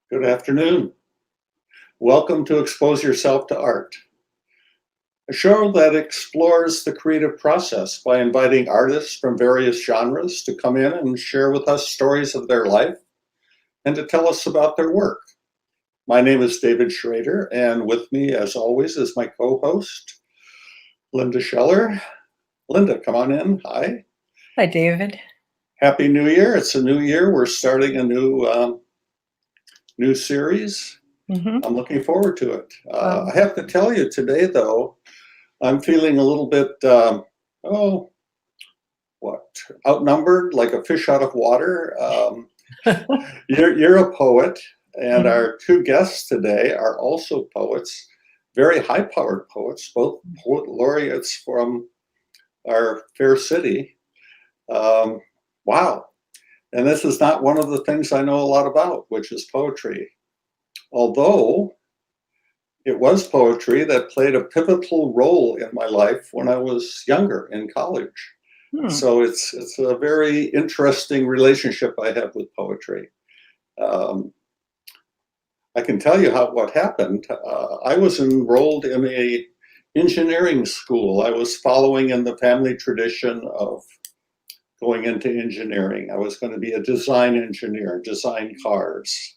Good afternoon. Welcome to Expose Yourself to Art, a show that explores the creative process by inviting artists from various genres to come in and share with us stories of their life and to tell us about their work. My name is David Schrader, and with me, as always, is my co-host, Linda Scheller. Linda, come on in. Hi. Hi, David. Happy New Year. It's a new year. We're starting a new series. I'm looking forward to it. I have to tell you today, though, I'm feeling a little bit, outnumbered, like a fish out of water. You're a poet, and our two guests today are also poets, very high-powered poets, both poet laureates from our fair city. Wow. And this is not one of the things I know a lot about, which is poetry. Although it was poetry that played a pivotal role in my life when I was younger in college. So it's a very interesting relationship I have with poetry. I can tell you what happened. I was enrolled in a engineering school. I was following in the family tradition of going into engineering. I was going to be a design engineer, design cars.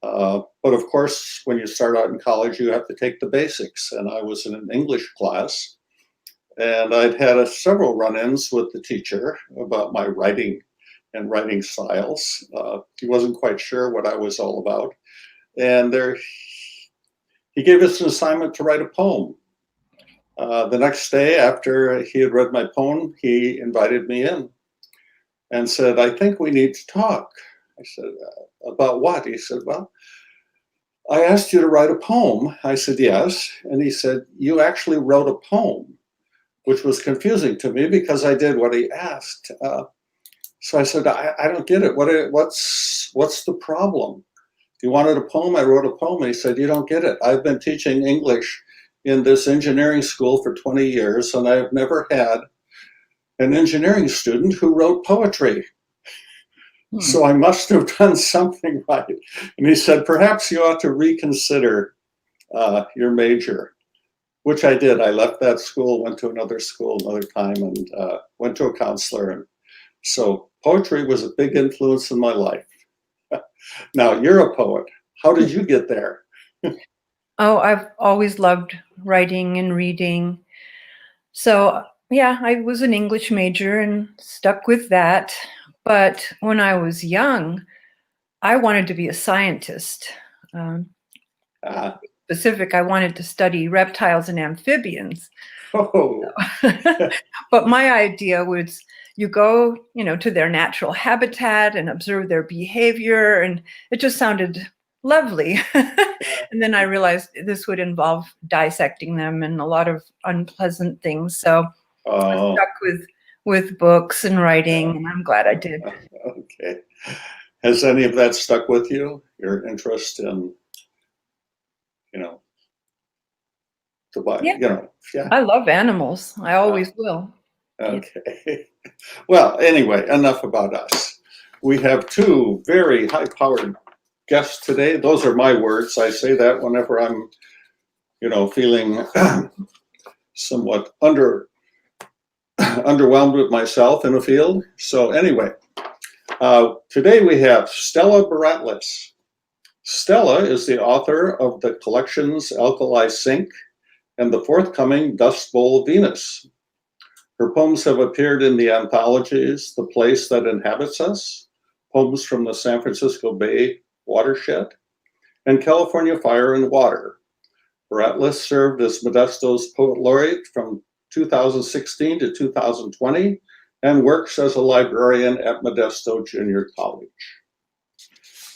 But of course, when you start out in college, you have to take the basics. And I was in an English class, and I'd had several run-ins with the teacher about my writing and writing styles. He wasn't quite sure what I was all about. And he gave us an assignment to write a poem. The next day, after he had read my poem, he invited me in and said, "I think we need to talk." I said, "About what?" He said, "Well, I asked you to write a poem." I said, "Yes." And he said, "You actually wrote a poem," which was confusing to me because I did what he asked. So I said, I don't get it. What's the problem? You wanted a poem, I wrote a poem. And he said, "You don't get it. I've been teaching English in this engineering school for 20 years, and I've never had an engineering student who wrote poetry. So I must have done something right." And he said, "Perhaps you ought to reconsider your major," which I did. I left that school, went to another school another time, and went to a counselor. And so poetry was a big influence in my life. Now, you're a poet. How did you get there? Oh, I've always loved writing and reading. So, yeah, I was an English major and stuck with that. But when I was young, I wanted to be a scientist. Specific, I wanted to study reptiles and amphibians. Oh. But my idea was you go, to their natural habitat and observe their behavior, and it just sounded lovely. And then I realized this would involve dissecting them and a lot of unpleasant things. So I stuck with books and writing, and I'm glad I did. Okay. Has any of that stuck with you? Your interest in, the body? Yeah. I love animals. I always will. Okay. Well, anyway, enough about us. We have two very high-powered guests today. Those are my words. I say that whenever I'm, feeling somewhat underwhelmed with myself in a field. So anyway, today we have Stella Beratlis. Stella is the author of the collections Alkali Sink and the forthcoming Dust Bowl Venus. Her poems have appeared in the anthologies The Place That Inhabits Us, Poems from the San Francisco Bay Watershed, and California Fire and Water. Beratlis served as Modesto's Poet Laureate from 2016 to 2020 and works as a librarian at Modesto Junior College.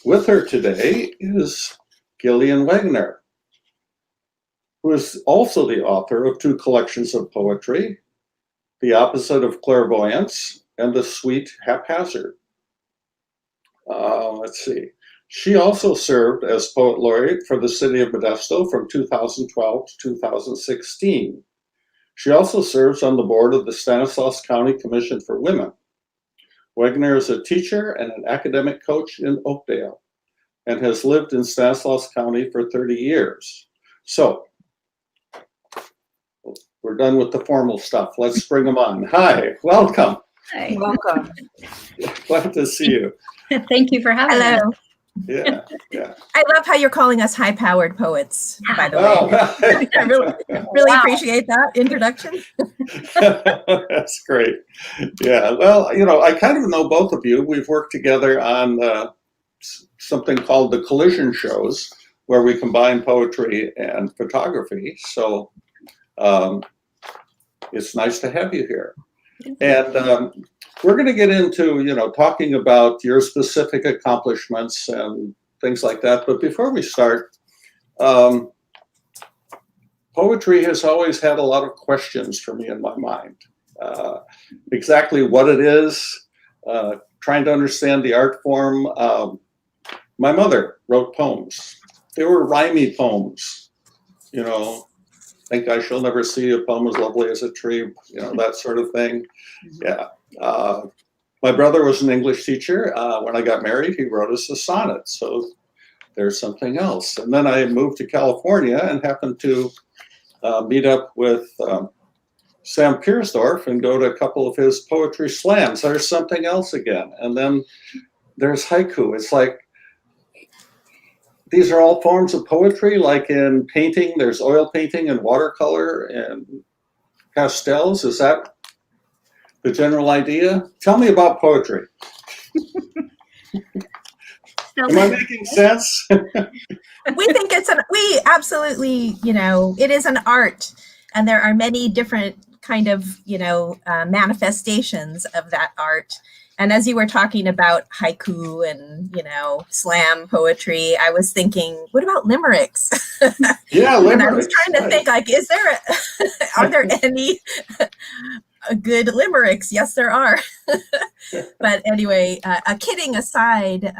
With her today is Gillian Wegener, who is also the author of two collections of poetry, The Opposite of Clairvoyance and The Sweet Haphazard. Let's see. She also served as Poet Laureate for the city of Modesto from 2012 to 2016. She also serves on the board of the Stanislaus County Commission for Women. Wegener is a teacher and an academic coach in Oakdale. and has lived in Stanislaus County for 30 years. So we're done with the formal stuff. Let's bring them on. Hi, welcome. Hi. Welcome. Glad to see you. Thank you for having us. Hello. Yeah, yeah. I love how you're calling us high-powered poets, by the way. Oh, I really appreciate that introduction. that's great. Yeah, well, I kind of know both of you. We've worked together on something called the Collision Shows, where we combine poetry and photography. So it's nice to have you here. And we're going to get into, talking about your specific accomplishments and things like that. But before we start, poetry has always had a lot of questions for me in my mind. Exactly what it is, trying to understand the art form. My mother wrote poems. They were rhymey poems, think I shall never see a poem as lovely as a tree, that sort of thing. Yeah. My brother was an English teacher. When I got married, he wrote us a sonnet. So there's something else. And then I moved to California and happened to meet up with Sam Piersdorf and go to a couple of his poetry slams. There's something else again. And then there's haiku. It's like, these are all forms of poetry, like in painting, there's oil painting and watercolor and pastels. Is that the general idea? Tell me about poetry. Am I making sense? We think we absolutely, it is an art, and there are many different kind of, manifestations of that art. And as you were talking about haiku and, slam poetry, I was thinking, what about limericks? Yeah, limericks. And I was trying to think, like, are there any good limericks? Yes, there are. But anyway, kidding aside,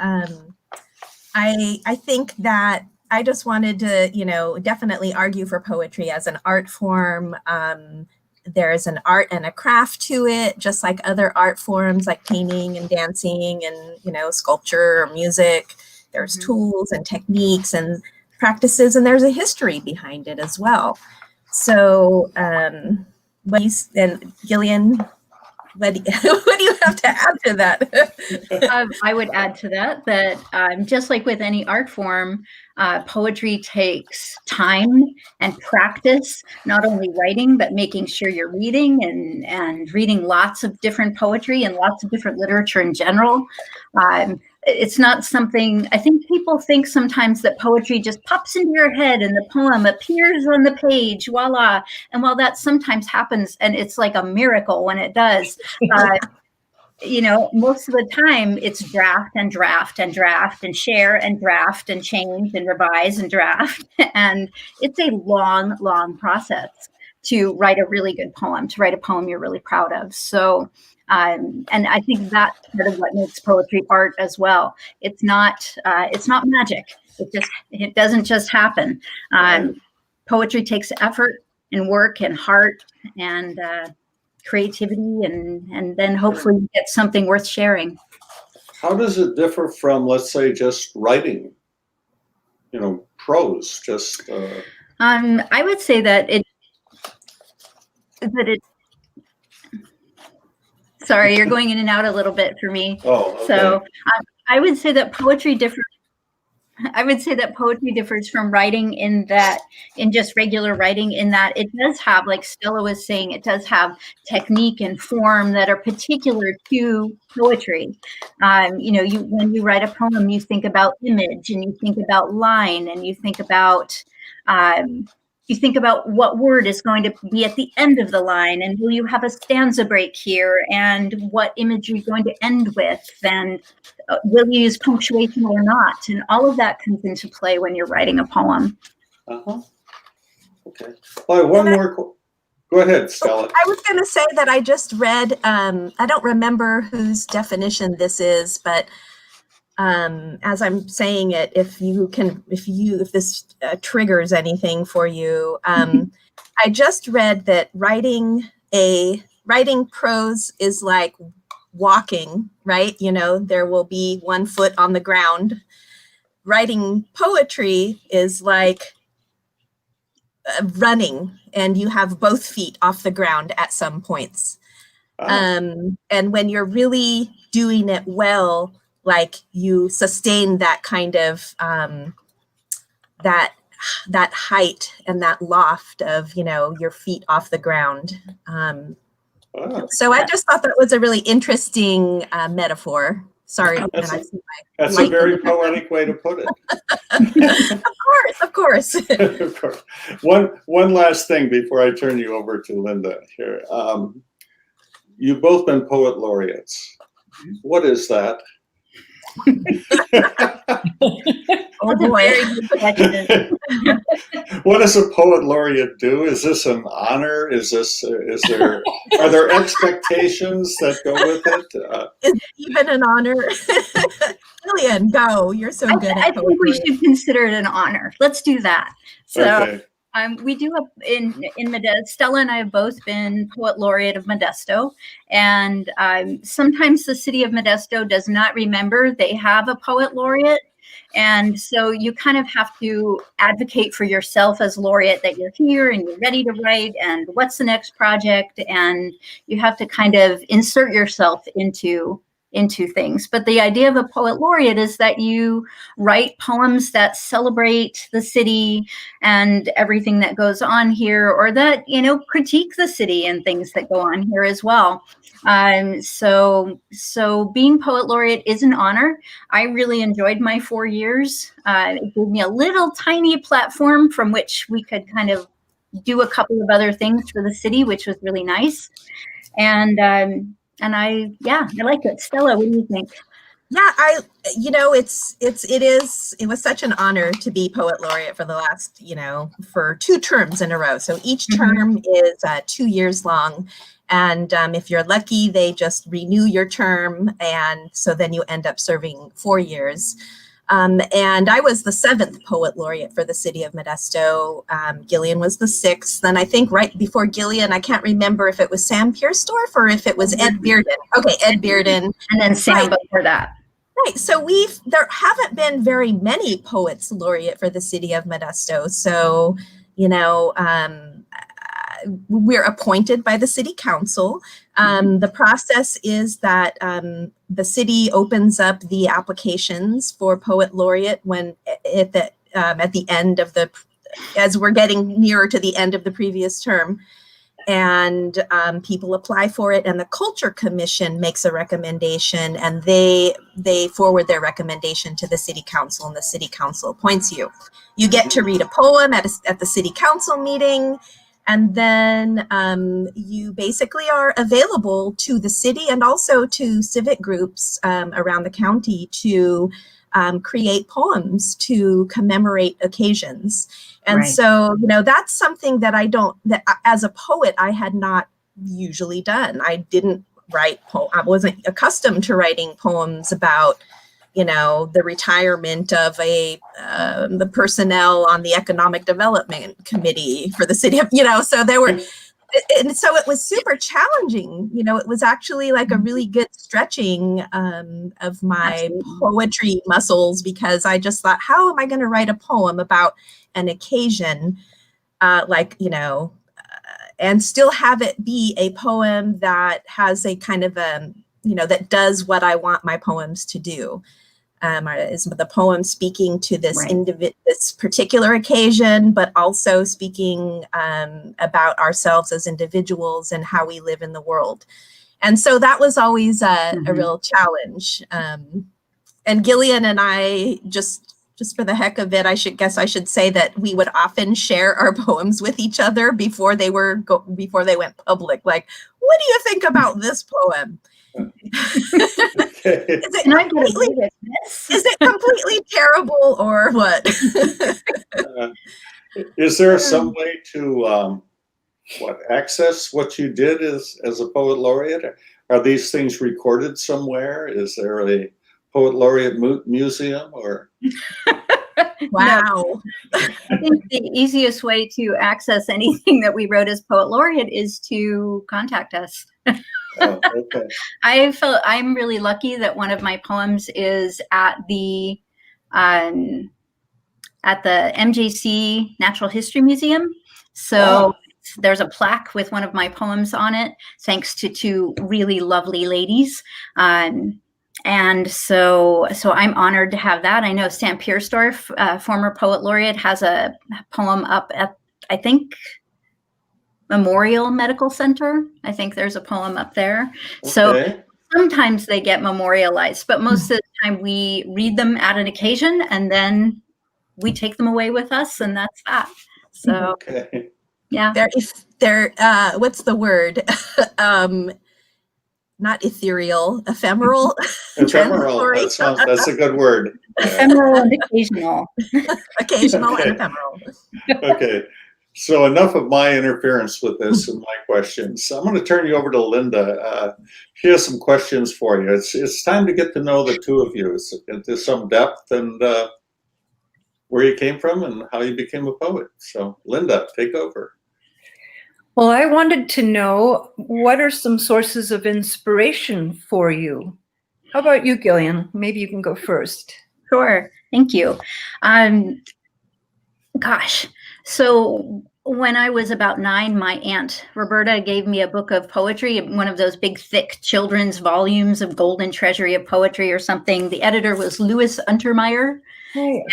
I think that I just wanted to, definitely argue for poetry as an art form. There's an art and a craft to it, just like other art forms like painting and dancing and, sculpture or music. There's tools and techniques and practices, and there's a history behind it as well. So, and Gillian, what do you have to add to that? I would add to that just like with any art form, poetry takes time and practice, not only writing, but making sure you're reading and reading lots of different poetry and lots of different literature in general. It's not something, I think people think sometimes that poetry just pops into your head and the poem appears on the page, voila. And while that sometimes happens, and it's like a miracle when it does, most of the time it's draft and draft and draft and share and draft and change and revise and draft. And it's a long, long process to write a really good poem, to write a poem you're really proud of. So, and I think that's part of what makes poetry art as well. It's not magic. It doesn't just happen. Poetry takes effort and work and heart and creativity, and then hopefully you get something worth sharing. How does it differ from, let's say, just writing, prose? Just I would say that it. Sorry, you're going in and out a little bit for me. Oh, okay. So I would say that poetry differs. I would say that poetry differs from writing in just regular writing, in that it does have, like Stella was saying, it does have technique and form that are particular to poetry. When you write a poem, you think about image and you think about line and you think about what word is going to be at the end of the line, and will you have a stanza break here, and what image are you going to end with, and will you use punctuation or not? And all of that comes into play when you're writing a poem. Uh-huh. Okay. Well, one more. Go ahead, Stella. I was going to say that I just read, I don't remember whose definition this is, but as I'm saying it, if this triggers anything for you, I just read that writing prose is like walking, right? There will be one foot on the ground writing poetry is like running, and you have both feet off the ground at some points. And when you're really doing it well, like you sustain that kind of that height and that loft of, you know, your feet off the ground. So I just thought that was a really interesting metaphor. Sorry, That's a very poetic way to put it. Of course. Of course. One last thing before I turn you over to Linda here. You've both been poet laureates. What is that? Oh boy. What does a poet laureate do? Is this an honor? Are there expectations that go with it? Is it even an honor? Gillian, go. You're so good at I think we should consider it an honor. Let's do that. So Okay. we do in Modesto. Stella and I have both been poet laureate of Modesto, and sometimes the city of Modesto does not remember they have a poet laureate, and so you kind of have to advocate for yourself as laureate that you're here and you're ready to write, and what's the next project, and you have to kind of insert yourself into things. But the idea of a poet laureate is that you write poems that celebrate the city and everything that goes on here, or that, you know, critique the city and things that go on here as well. So being poet laureate is an honor. I really enjoyed my 4 years. It gave me a little tiny platform from which we could kind of do a couple of other things for the city, which was really nice. And I like it. Stella, what do you think? Yeah, it was such an honor to be poet laureate for the last, for 2 terms in a row. So each term is 2 years long. And if you're lucky, they just renew your term. And so then you end up serving 4 years. And I was the 7th poet laureate for the city of Modesto. Gillian was the 6th. Then I think right before Gillian, I can't remember if it was Sam Piersdorf or if it was Ed Bearden. Okay, Ed Bearden. And then Sam before that. Right. So there haven't been very many poets laureate for the city of Modesto. So, we're appointed by the city council. The process is that the city opens up the applications for poet laureate when at the end of as we're getting nearer to the end of the previous term, and people apply for it, and the Culture Commission makes a recommendation, and they forward their recommendation to the city council, and the city council appoints you. You get to read a poem at the city council meeting. And then you basically are available to the city and also to civic groups around the county to create poems to commemorate occasions. And right. So, that's something that as a poet, I had not usually done. I didn't write I wasn't accustomed to writing poems about the retirement of the personnel on the economic development committee for the city of, so there were, and so it was super challenging. It was actually like a really good stretching of my poetry muscles, because I just thought, how am I going to write a poem about an occasion and still have it be a poem that has a kind of that does what I want my poems to do. Is the poem speaking to this this particular occasion, but also speaking about ourselves as individuals and how we live in the world. And so that was always a real challenge. And Gillian and I, just for the heck of it, I should say that we would often share our poems with each other before they went public. Like, what do you think about this poem? Is it completely terrible or what? Is there some way to access what you did as a poet laureate? Are these things recorded somewhere? Is there a poet laureate museum or? Wow. No. I think the easiest way to access anything that we wrote as poet laureate is to contact us. Oh, okay. I'm really lucky that one of my poems is at the at the MJC Natural History Museum. So Wow. there's a plaque with one of my poems on it, thanks to two really lovely ladies. And so I'm honored to have that. I know Sam Piersdorf, former poet laureate, has a poem up at, I think, Memorial Medical Center. I think there's a poem up there. So Okay. sometimes they get memorialized, but most of the time we read them at an occasion and then we take them away with us, and that's that. So Okay. yeah. What's the word? Not ethereal, ephemeral. Ephemeral. Transitory. That's a good word. Yeah. Ephemeral and occasional. Occasional Okay. and ephemeral. Okay. So enough of my interference with this and my questions. I'm going to turn you over to Linda. She has some questions for you. It's time to get to know the two of you into some depth and where you came from and how you became a poet. So Linda, take over. Well, I wanted to know, what are some sources of inspiration for you? How about you, Gillian? Maybe you can go first. Sure. Thank you. Gosh. So when I was about 9, my aunt Roberta gave me a book of poetry, one of those big, thick children's volumes of Golden Treasury of Poetry or something. The editor was Louis Untermeyer. Oh,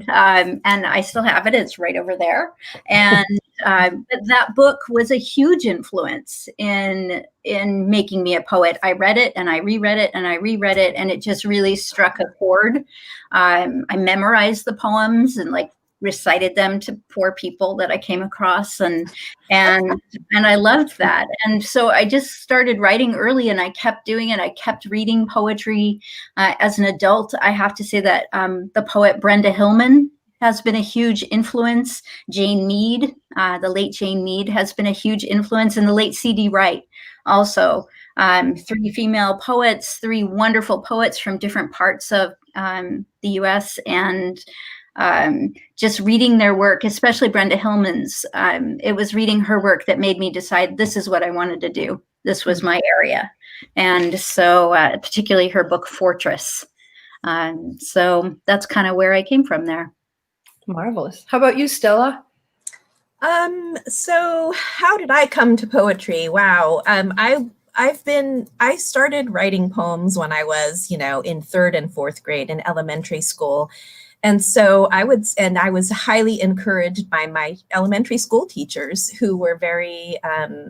And I still have it. It's right over there. And that book was a huge influence in making me a poet. I read it and I reread it and I reread it, and it just really struck a chord. I memorized the poems and like recited them to poor people that I came across, and I loved that. And so I just started writing early, and I kept doing it. I kept reading poetry. As an adult, I have to say that the poet Brenda Hillman has been a huge influence. Jane Mead, the late Jane Mead, has been a huge influence, and the late C.D. Wright also. 3 female poets, 3 wonderful poets from different parts of the U.S., and just reading their work, especially Brenda Hillman's. It was reading her work that made me decide this is what I wanted to do. This was my area. And so particularly her book, Fortress. So that's kind of where I came from there. marvelous. How about you, Stella? So how did I come to poetry? Wow. I started writing poems when I was, in 3rd and 4th grade in elementary school. And so I was highly encouraged by my elementary school teachers, who were very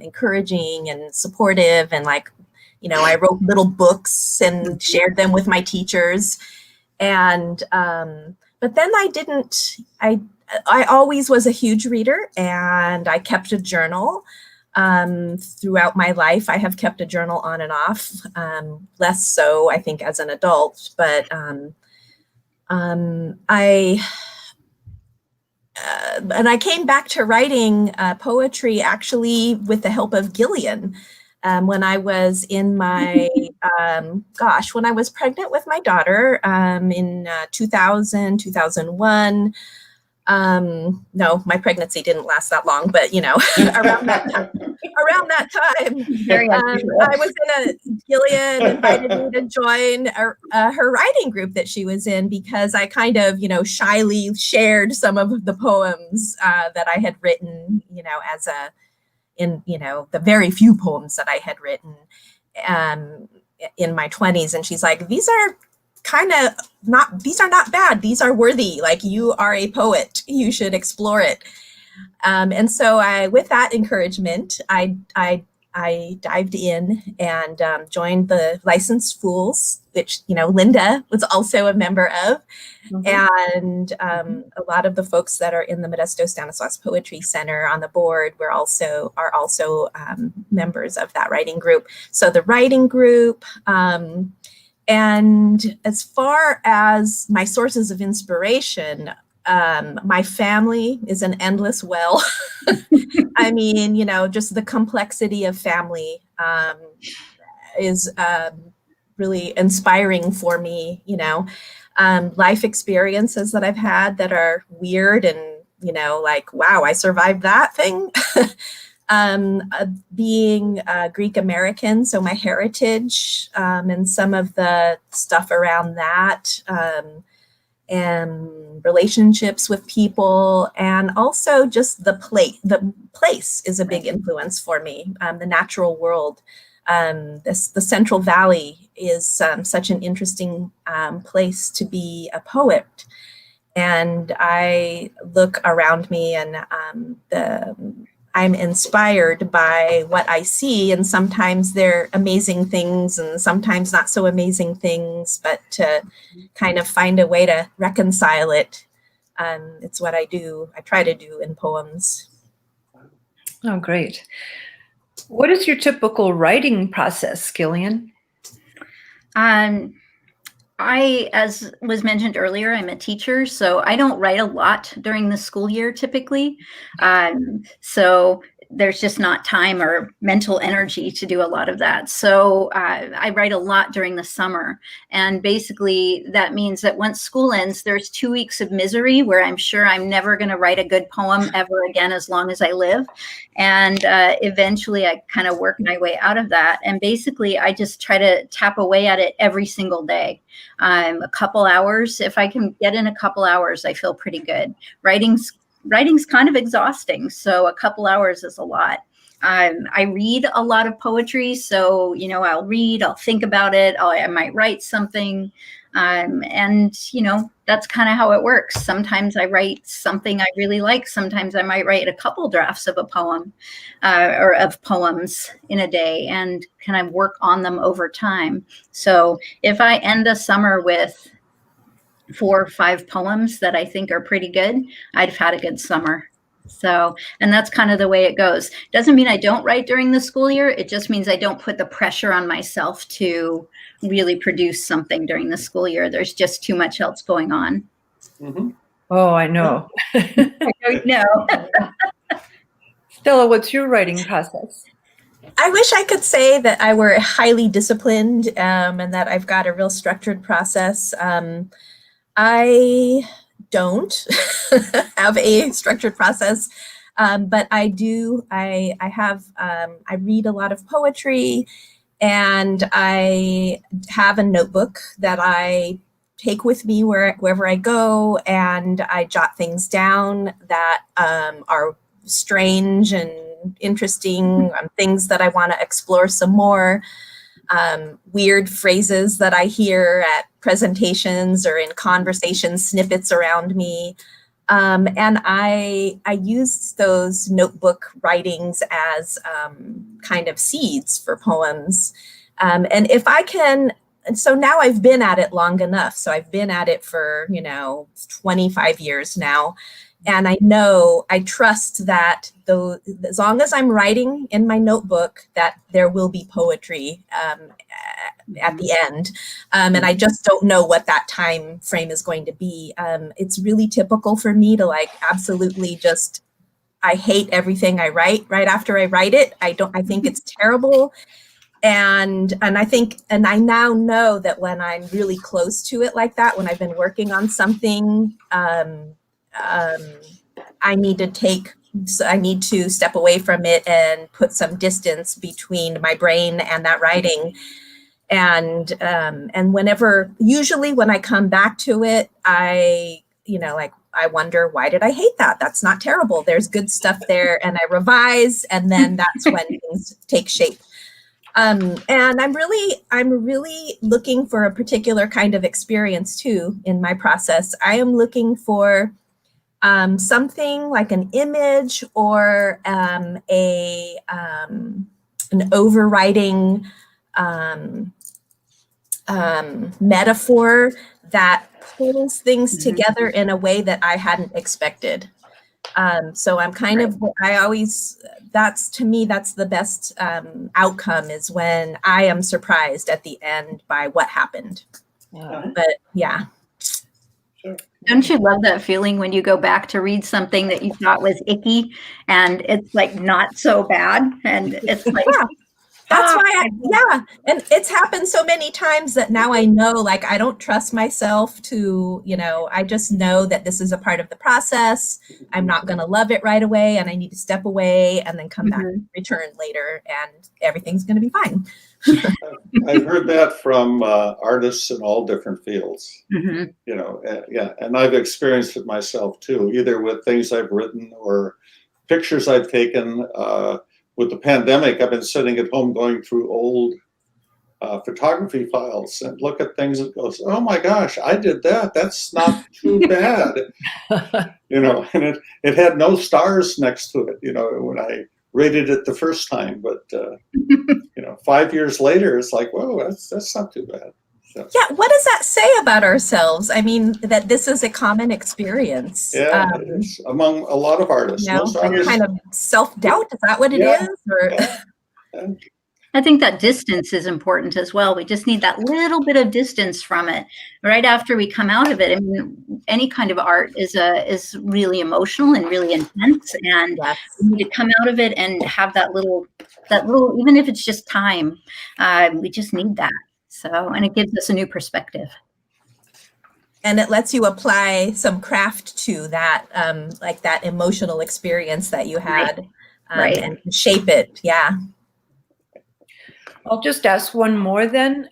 encouraging and supportive. And I wrote little books and shared them with my teachers. And, but then I always was a huge reader, and I kept a journal. Throughout my life, I have kept a journal on and off, less so, I think, as an adult, but I came back to writing poetry actually with the help of Gillian. When I was in my, when I was pregnant with my daughter in 2000, 2001. No, my pregnancy didn't last that long, but around that time, I was Gillian invited me to join her writing group that she was in, because I kind of, shyly shared some of the poems that I had written, the very few poems that I had written in my 20s. And she's like, these are not bad. These are worthy. Like, you are a poet. You should explore it. And so with that encouragement, I dived in and joined the Licensed Schools, which, Linda was also a member of. Mm-hmm. And a lot of the folks that are in the Modesto Stanislaus Poetry Center on the board are also members of that writing group. So the writing group, and as far as my sources of inspiration, my family is an endless well. I mean, just the complexity of family is really inspiring for me. Life experiences that I've had that are weird and, like, wow, I survived that thing. Being Greek American, so my heritage and some of the stuff around that, and relationships with people, and also just the place is a big influence for me. The natural world, the Central Valley is such an interesting place to be a poet. And I look around me, and I'm inspired by what I see, and sometimes they're amazing things and sometimes not so amazing things, but to kind of find a way to reconcile it. It's what I try to do in poems. Oh, great. What is your typical writing process, Gillian? As was mentioned earlier, I'm a teacher, so I don't write a lot during the school year typically. So there's just not time or mental energy to do a lot of that. So I write a lot during the summer. And basically that means that once school ends, there's 2 weeks of misery where I'm sure I'm never going to write a good poem ever again as long as I live. And eventually I kind of work my way out of that. And basically I just try to tap away at it every single day. A couple hours. If I can get in a couple hours, I feel pretty good. Writing's kind of exhausting, so a couple hours is a lot. I read a lot of poetry, so I'll read, I'll think about it, I might write something, and that's kind of how it works. Sometimes I write something I really like. Sometimes I might write a couple drafts of a poem or of poems in a day, and kind of work on them over time. So if I end a summer with 4 or 5 poems that I think are pretty good, I've had a good summer. So, and that's kind of the way it goes. Doesn't mean I don't write during the school year. It just means I don't put the pressure on myself to really produce something during the school year. There's just too much else going on. Mm-hmm. Oh, I know. I don't know. Stella, what's your writing process? I wish I could say that I were highly disciplined and that I've got a real structured process. I don't have a structured process, but I do. I read a lot of poetry, and I have a notebook that I take with me wherever I go, and I jot things down that are strange and interesting, things that I want to explore some more. Weird phrases that I hear at presentations or in conversation snippets around me. And I use those notebook writings as kind of seeds for poems. And if I can, so now I've been at it long enough. So I've been at it for, 25 years now. And I trust that though, as long as I'm writing in my notebook, that there will be poetry at the end. And I just don't know what that time frame is going to be. It's really typical for me to absolutely I hate everything I write right after I write it. I think it's terrible. And I now know that when I'm really close to it like that, when I've been working on something, I need to step away from it and put some distance between my brain and that writing. And usually when I come back to it, I wonder, why did I hate that? That's not terrible. There's good stuff there. And I revise, and then that's when things take shape. And I'm really looking for a particular kind of experience too in my process. I am looking for something like an image or an overriding metaphor that pulls things together in a way that I hadn't expected. So I'm kind of, that's the best outcome, is when I am surprised at the end by what happened. But yeah. Sure. Don't you love that feeling when you go back to read something that you thought was icky and it's not so bad, and it's That's why and it's happened so many times that now I know, I don't trust myself to, I just know that this is a part of the process. I'm not going to love it right away, and I need to step away and then come back and return later, and everything's going to be fine. I've heard that from artists in all different fields. Hmm. You know, yeah, and I've experienced it myself too, either with things I've written or pictures I've taken. With the pandemic, I've been sitting at home going through old photography files and look at things and goes, oh my gosh, I did that. That's not too bad. You know, and it had no stars next to it, you know, when I rated it the first time. But, you know, 5 years later, it's like, whoa, that's not too bad. So, Yeah, what does that say about ourselves? I mean, that this is a common experience. yeah, it's among a lot of artists. You know, Most like artists, kind of self-doubt, is that what it Yeah. is? Or yeah. I think that distance is important as well. We just need that little bit of distance from it right after we come out of it. I mean, any kind of art is really emotional and really intense, and yes. we need to come out of it and have that little, even if it's just time, we just need that. So, and it gives us a new perspective. And it lets you apply some craft to that, like that emotional experience that you had, Right. and shape it. Yeah. I'll just ask one more then.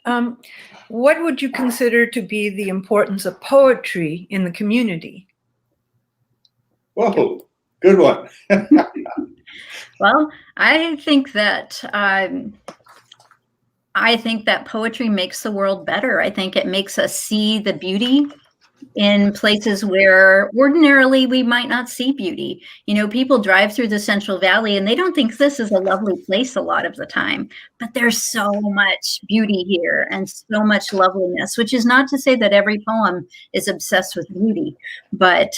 What would you consider to be the importance of poetry in the community? Whoa, good one. Well, I think that poetry makes the world better. I think it makes us see the beauty in places where ordinarily we might not see beauty. You know, people drive through the Central Valley and they don't think this is a lovely place a lot of the time, but there's so much beauty here and so much loveliness, which is not to say that every poem is obsessed with beauty, but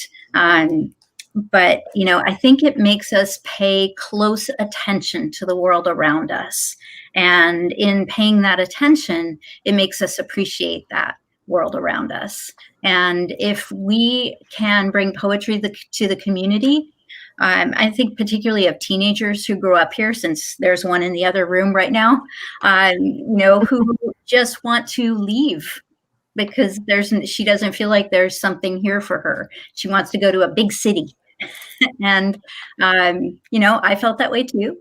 you know, I think it makes us pay close attention to the world around us. And in paying that attention, it makes us appreciate that world around us. And if we can bring poetry to the community, I think particularly of teenagers who grew up here, since there's one in the other room right now, you know, who just want to leave because she doesn't feel like there's something here for her. She wants to go to a big city. And, you know, I felt that way too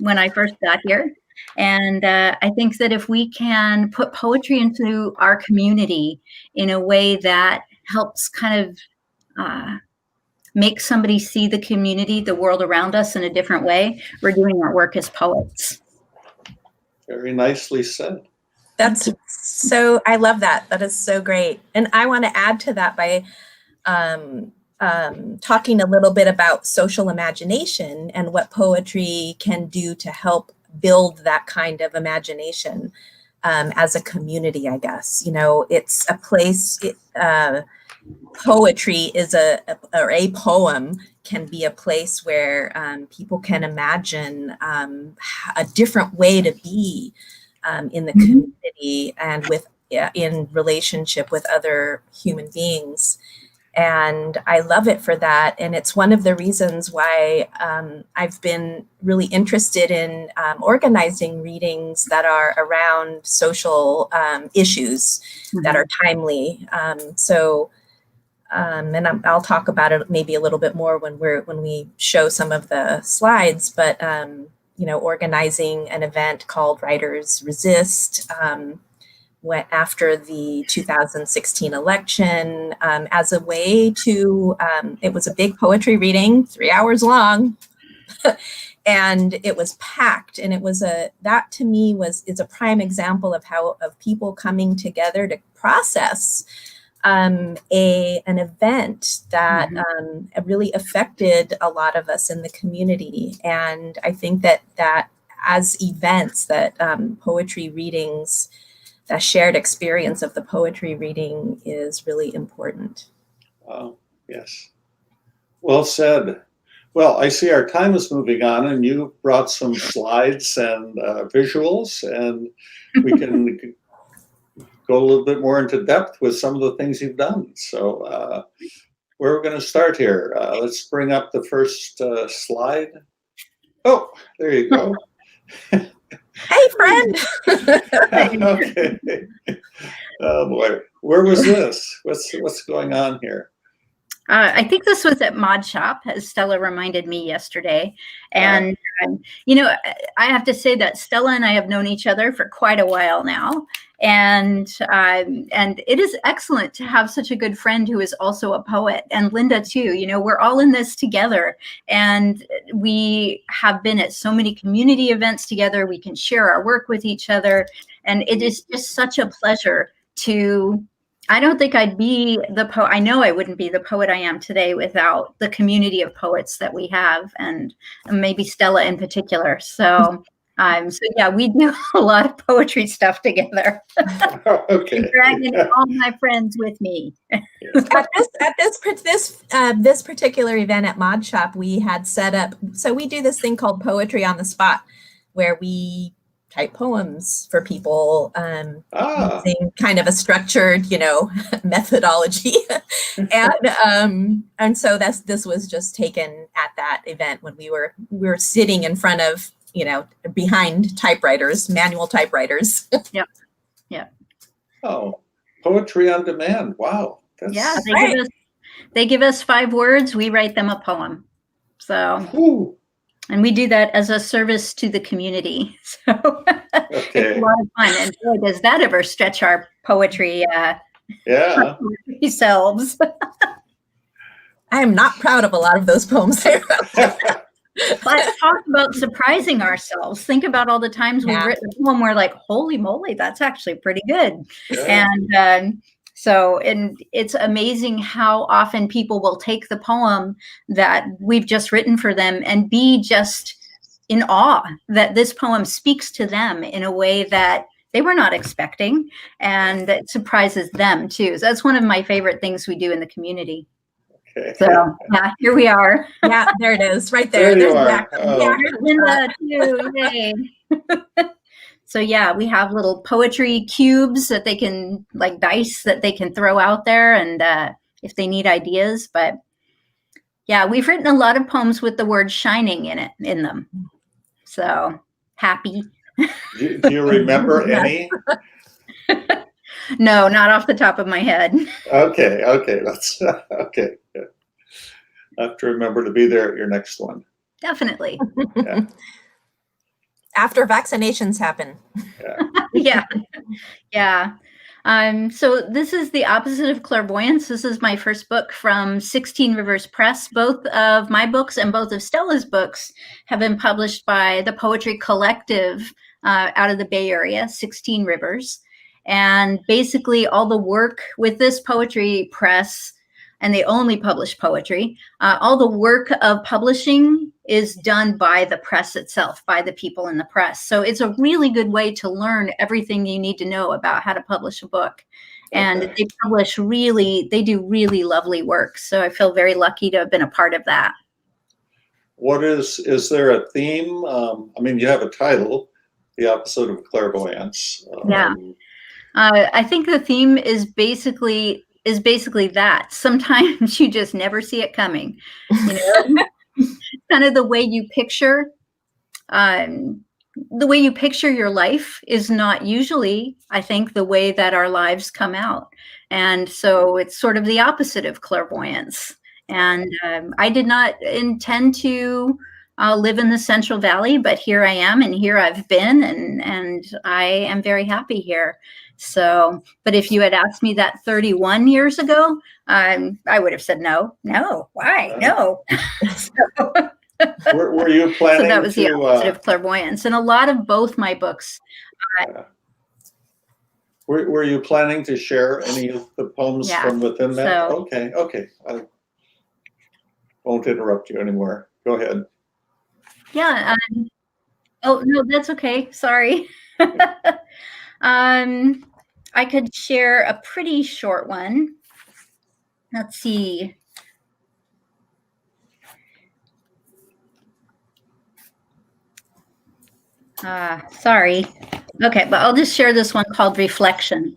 when I first got here. And I think that if we can put poetry into our community in a way that helps kind of make somebody see the community, the world around us in a different way, we're doing our work as poets. Very nicely said. That's so, I love that. That is so great. And I want to add to that by talking a little bit about social imagination and what poetry can do to help build that kind of imagination as a community, I guess. You know, it's a place, poetry is a poem can be a place where people can imagine a different way to be in the community and in relationship with other human beings. And I love it for that. And it's one of the reasons why I've been really interested in organizing readings that are around social issues that are timely. And I'll talk about it maybe a little bit more when we show some of the slides, but you know, organizing an event called Writers Resist went after the 2016 election as a way to, it was a big poetry reading, 3 hours long, and it was packed. And it was that to me is a prime example of people coming together to process an event that really affected a lot of us in the community. And I think that as events, that poetry readings, that shared experience of the poetry reading is really important. Yes. Well said. Well, I see our time is moving on, and you brought some slides and visuals, and we can go a little bit more into depth with some of the things you've done. So where we're going to start here, let's bring up the first slide. Oh, there you go. Hey, friend. Okay. Oh boy, where was this? What's going on here? I think this was at Mod Shop, as Stella reminded me yesterday. And, you know, I have to say that Stella and I have known each other for quite a while now. And it is excellent to have such a good friend who is also a poet, and Linda too. You know, we're all in this together, and we have been at so many community events together. We can share our work with each other, and it is just such a pleasure to. I don't think I'd be the poet. I know I wouldn't be the poet I am today without the community of poets that we have, and maybe Stella in particular. So yeah, we do a lot of poetry stuff together. Okay. And dragging all my friends with me. At this particular event at Mod Shop, we had set up. So we do this thing called Poetry on the Spot, where we type poems for people using kind of a structured, you know, methodology. And so this was just taken at that event when we were sitting in front of, you know, behind typewriters, manual typewriters. Yep. Yeah. Oh, poetry on demand. Wow. Yeah. They give us 5 words. We write them a poem. So. Ooh. And we do that as a service to the community. So Okay. It's a lot of fun. And boy, does that ever stretch our poetry selves. I am not proud of a lot of those poems. But talk about surprising ourselves. Think about all the times we've written a poem, we're like, holy moly, that's actually pretty good. Yeah. And it's amazing how often people will take the poem that we've just written for them and be just in awe that this poem speaks to them in a way that they were not expecting, and that surprises them too. So that's one of my favorite things we do in the community. Okay. So yeah, here we are. Yeah, there it is, right there. There you There's are. Yeah, here's Linda too. Yay. So yeah, we have little poetry cubes that they can, like dice that they can throw out there, and if they need ideas. But yeah, we've written a lot of poems with the word shining in them. So happy. Do you remember any? No, not off the top of my head. Okay. That's okay. Good. I have to remember to be there at your next one. Definitely. Yeah. After vaccinations happen. Yeah. Yeah. So this is the opposite of clairvoyance. This is my first book from 16 Rivers Press. Both of my books and both of Stella's books have been published by the Poetry Collective out of the Bay Area, 16 Rivers. And basically all the work with this poetry press, and they only publish poetry, all the work of publishing is done by the press itself, by the people in the press. So it's a really good way to learn everything you need to know about how to publish a book. And they do really lovely work. So I feel very lucky to have been a part of that. Is there a theme? I mean, you have a title, The Opposite of Clairvoyance. Yeah. I think the theme is basically that. Sometimes you just never see it coming. You know? Kind of the way you picture your life is not usually, I think, the way that our lives come out. And so it's sort of the opposite of clairvoyance. And I did not intend to live in the Central Valley, but here I am, and here I've been, and I am very happy here. So, but if you had asked me that 31 years ago, I would have said no, why, no. Were you planning so that was the opposite of clairvoyance. And a lot of both my books. Were you planning to share any of the poems from within that? So, okay. I won't interrupt you anymore. Go ahead. Yeah. Oh, no, that's okay. Sorry. I could share a pretty short one. Let's see. Sorry. Okay, but I'll just share this one called Reflection.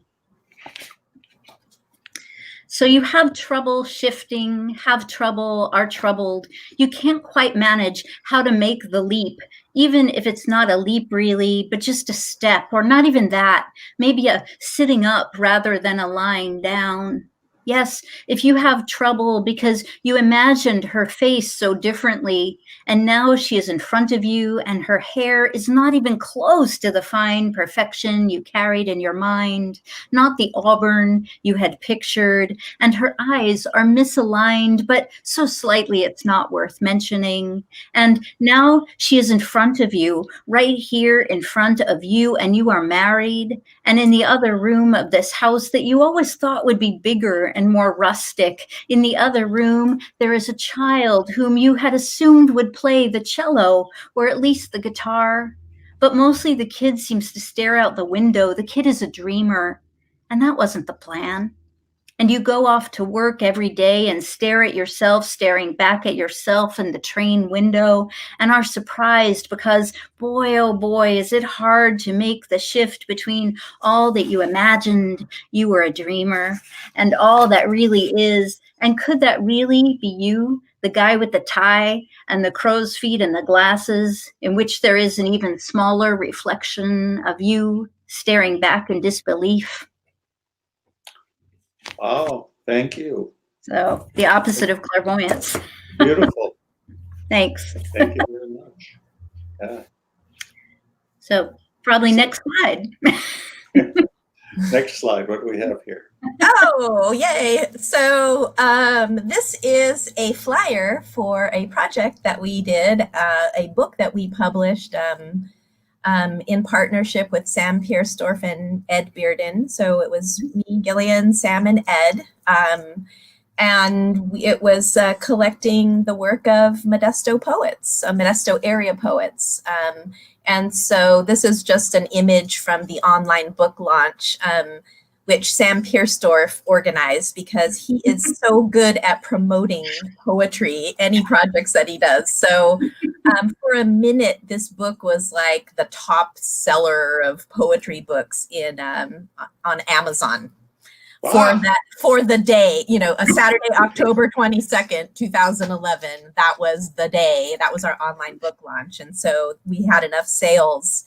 So you have trouble shifting, are troubled. You can't quite manage how to make the leap, even if it's not a leap really, but just a step, or not even that, maybe a sitting up rather than a lying down. Yes, if you have trouble because you imagined her face so differently, and now she is in front of you, and her hair is not even close to the fine perfection you carried in your mind, not the auburn you had pictured, and her eyes are misaligned, but so slightly it's not worth mentioning. And now she is in front of you, right here in front of you, and you are married, and in the other room of this house that you always thought would be bigger and more rustic, in the other room, there is a child whom you had assumed would play the cello or at least the guitar. But mostly the kid seems to stare out the window. The kid is a dreamer, and that wasn't the plan. And you go off to work every day and stare at yourself, staring back at yourself in the train window, and are surprised because, boy, oh boy, is it hard to make the shift between all that you imagined you were a dreamer and all that really is. And could that really be you, the guy with the tie and the crow's feet and the glasses, in which there is an even smaller reflection of you staring back in disbelief? Oh, thank you. So the opposite of clairvoyance. Beautiful. Thanks. Thank you very much. Yeah. So probably next slide. Next slide. What do we have here? Oh, yay. So this is a flyer for a project that we did, a book that we published in partnership with Sam Piersdorf and Ed Bearden. So it was me, Gillian, Sam, and Ed. And it was collecting the work of Modesto poets, Modesto area poets. And so this is just an image from the online book launch, which Sam Piersdorf organized because he is so good at promoting poetry, any projects that he does. So for a minute, this book was like the top seller of poetry books in on Amazon. Wow. For the day, a Saturday, October 22nd, 2011, that was the day, that was our online book launch. And so we had enough sales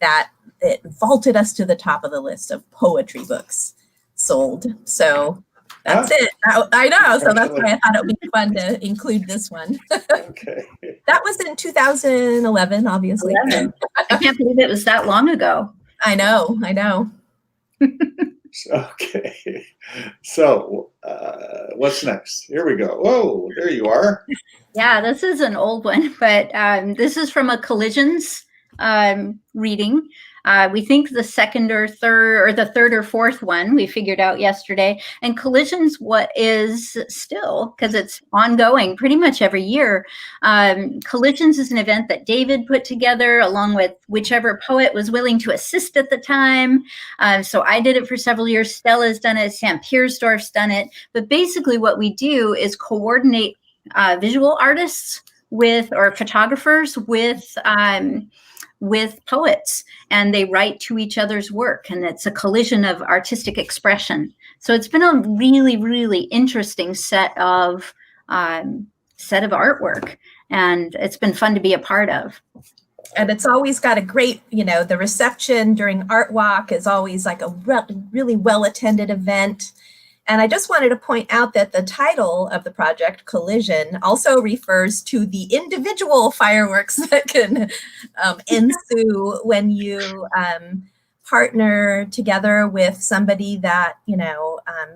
that it vaulted us to the top of the list of poetry books sold. So that's it. I know. So that's why I thought it would be fun to include this one. Okay. That was in 2011, obviously. 11. I can't believe it was that long ago. I know. Okay. So what's next? Here we go. Whoa, there you are. Yeah, this is an old one, but this is from a Collisions reading. We think the second or third, or the third or fourth one we figured out yesterday. And Collisions, what is still, because it's ongoing pretty much every year. Collisions is an event that David put together along with whichever poet was willing to assist at the time. So I did it for several years. Stella's done it. Sam Piersdorf's done it. But basically what we do is coordinate visual artists or photographers with poets, and they write to each other's work, and it's a collision of artistic expression. So it's been a really, really interesting set of artwork, and it's been fun to be a part of. And it's always got a great, the reception during Art Walk is always like a really well-attended event. And I just wanted to point out that the title of the project, Collision, also refers to the individual fireworks that can ensue when you partner together with somebody that,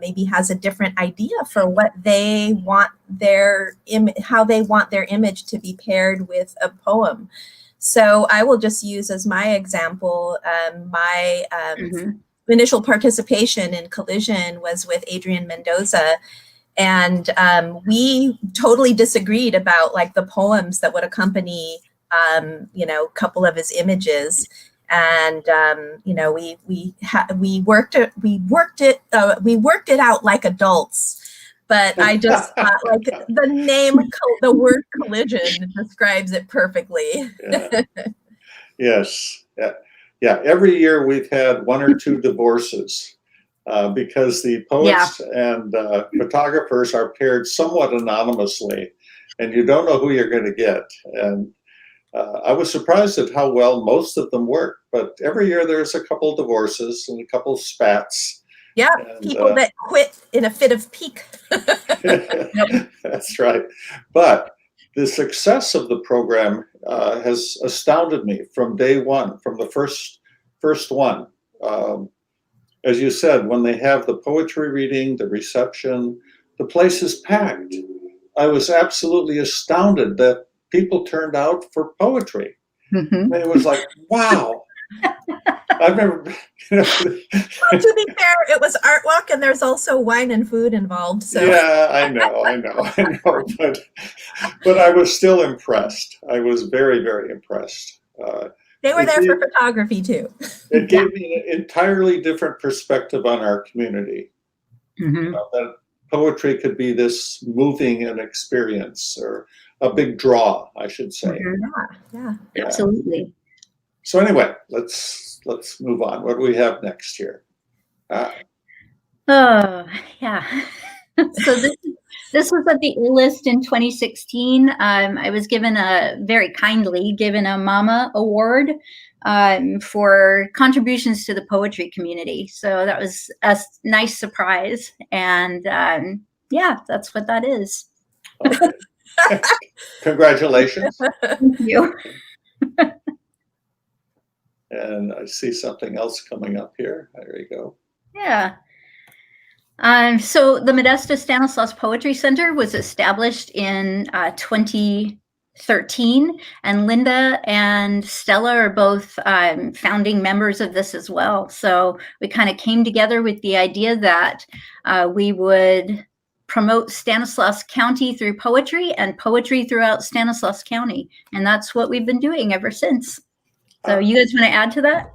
maybe has a different idea for what they want how they want their image to be paired with a poem. So I will just use as my example, my initial participation in Collision was with Adrian Mendoza, and we totally disagreed about like the poems that would accompany a couple of his images, and we worked it out like adults. But I just thought, like, the name, the word collision describes it perfectly. Yeah. Yes. Yeah. Yeah, every year we've had one or two divorces because the poets and photographers are paired somewhat anonymously, and you don't know who you're going to get. And I was surprised at how well most of them work, but every year there's a couple divorces and a couple spats, Yeah, And, people that quit in a fit of pique. That's right. But the success of the program has astounded me from day one, from the first one. As you said, when they have the poetry reading, the reception, the place is packed. I was absolutely astounded that people turned out for poetry. Mm-hmm. I mean, it was like, wow. I've never, Well, to be fair, it was art walk, and there's also wine and food involved. So yeah, I know, but I was still impressed. I was very, very impressed. they were It there gave- for photography too. It gave me an entirely different perspective on our community. Mm-hmm. That poetry could be this moving an experience, or a big draw, I should say. Mm-hmm. Yeah. Yeah. Absolutely. So anyway, let's move on. What do we have next here? Oh, yeah. So this was at the list in 2016. I was very kindly given a Mama Award for contributions to the poetry community. So that was a nice surprise. And yeah, that's what that is. Okay. Congratulations. Thank you. And I see something else coming up here. There you go. Yeah. So the Modesta Stanislaus Poetry Center was established in 2013, and Linda and Stella are both founding members of this as well. So we kind of came together with the idea that we would promote Stanislaus County through poetry and poetry throughout Stanislaus County. And that's what we've been doing ever since. So you guys want to add to that?